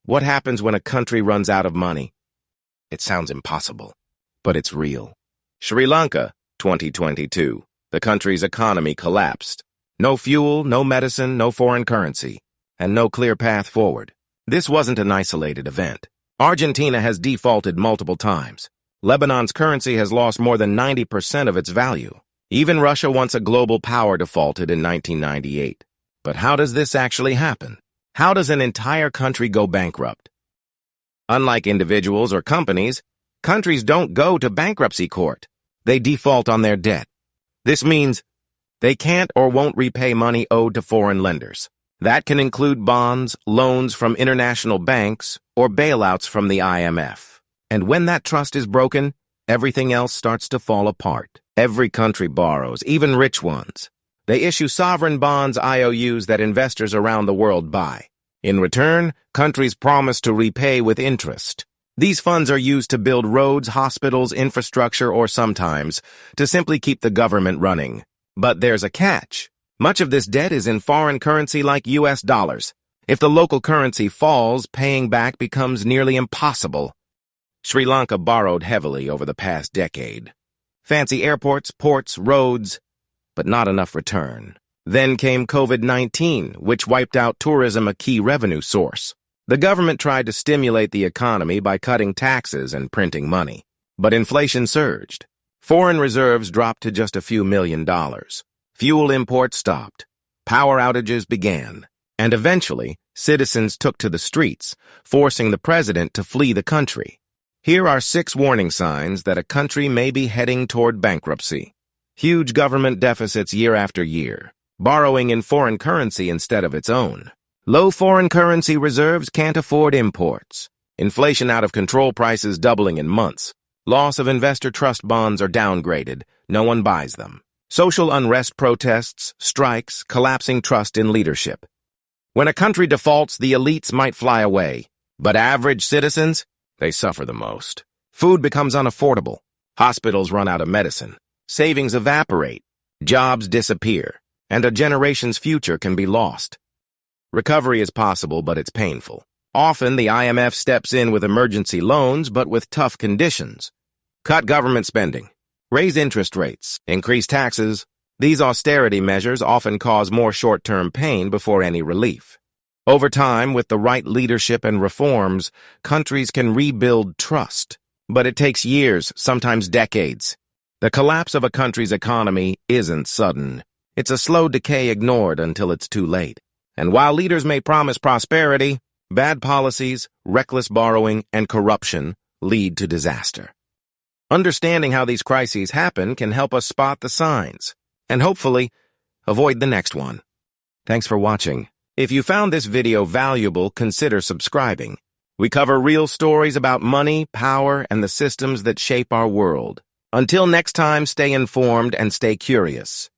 What happens when a country runs out of money? It sounds impossible, but it's real. Sri Lanka, 2022. The country's economy collapsed. No fuel, no medicine, no foreign currency, and no clear path forward. This wasn't an isolated event. Argentina has defaulted multiple times. Lebanon's currency has lost more than 90% of its value. Even Russia, once a global power, defaulted in 1998. But how does this actually happen? How does an entire country go bankrupt? Unlike individuals or companies, countries don't go to bankruptcy court. They default on their debt. This means they can't or won't repay money owed to foreign lenders. That can include bonds, loans from international banks, or bailouts from the IMF. And when that trust is broken, everything else starts to fall apart. Every country borrows, even rich ones. They issue sovereign bonds, IOUs, that investors around the world buy. In return, countries promise to repay with interest. These funds are used to build roads, hospitals, infrastructure, or sometimes to simply keep the government running. But there's a catch. Much of this debt is in foreign currency like US dollars. If the local currency falls, paying back becomes nearly impossible. Sri Lanka borrowed heavily over the past decade. Fancy airports, ports, roads, but not enough return. Then came COVID-19, which wiped out tourism, a key revenue source. The government tried to stimulate the economy by cutting taxes and printing money. But inflation surged. Foreign reserves dropped to just a few $1 million. Fuel imports stopped. Power outages began. And eventually, citizens took to the streets, forcing the president to flee the country. Here are 6 warning signs that a country may be heading toward bankruptcy. Huge government deficits year after year. Borrowing in foreign currency instead of its own. Low foreign currency reserves, can't afford imports. Inflation out of control, prices doubling in months. Loss of investor trust, bonds are downgraded. No one buys them. Social unrest, protests, strikes, collapsing trust in leadership. When a country defaults, the elites might fly away. But average citizens, they suffer the most. Food becomes unaffordable. Hospitals run out of medicine. Savings evaporate. Jobs disappear. And a generation's future can be lost. Recovery is possible, but it's painful. Often, the IMF steps in with emergency loans, but with tough conditions. Cut government spending. Raise interest rates. Increase taxes. These austerity measures often cause more short-term pain before any relief. Over time, with the right leadership and reforms, countries can rebuild trust. But it takes years, sometimes decades. The collapse of a country's economy isn't sudden. It's a slow decay ignored until it's too late. And while leaders may promise prosperity, bad policies, reckless borrowing, and corruption lead to disaster. Understanding how these crises happen can help us spot the signs, and hopefully, avoid the next one. Thanks for watching. If you found this video valuable, consider subscribing. We cover real stories about money, power, and the systems that shape our world. Until next time, stay informed and stay curious.